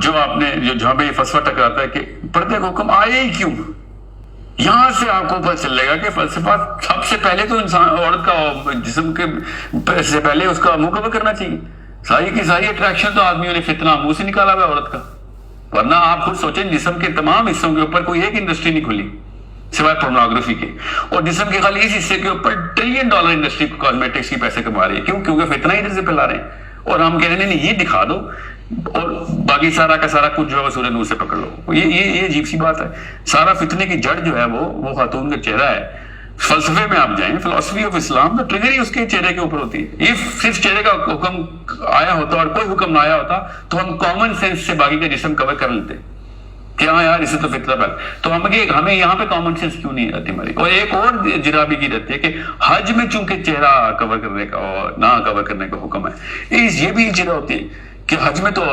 جو آپ نے جہاں پہ یہ فلسفہ ٹکراتا ہے کہ پردے کا حکم آئے ہی کیوں، یہاں سے آپ کو پتہ چلے گا کہ فلسفہ سب سے پہلے تو انسان عورت کا جسم کے سے پہلے اس کا منہ کور کرنا چاہیے. ساری کی ساری اٹریکشن تو آدمیوں نے فتنہ منہ سے نکالا ہوا ہے عورت کا. ورنہ آپ خود سوچیں جسم کے تمام حصوں کے اوپر کوئی ایک انڈسٹری نہیں کھلی سوائے پورنوگرافی کے، اور جسم کے خالی اس حصے کے اوپر $1 ٹریلین انڈسٹری کاسمیٹکس کی پیسے کما رہی ہے. کیوں؟ کیونکہ فتنہ ہی ادھر سے پھیلا رہے ہیں، اور ہم کہہ رہے ہیں نہیں یہ دکھا دو اور باقی سارا کا سارا کچھ جو ہے سورہ نور سے پکڑ لو. یہ عجیب سی بات ہے. سارا فتنے کی جڑ جو ہے وہ خاتون کا چہرہ ہے. فلسفے میں آپ جائیں، فلسفی آف اسلام تو ٹریگر ہی اس کے چہرے کے اوپر ہوتی ہے. یہ صرف چہرے کا حکم آیا ہوتا اور کوئی حکم نہ آیا ہوتا تو ہم کامن سینس سے باقی کا جسم کور کر لیتے کہ ہاں یار اسے تو فطرت ہے. تو ہمیں یہاں پہ کامن سینس کیوں نہیں آتی ہماری؟ اور ایک اور جرابی کی رہتی ہے کہ حج میں چونکہ چہرہ کور کرنے کا اور نہ کور کرنے کا حکم ہے، یہ بھی جرا ہوتی ہے کہ حج میں تو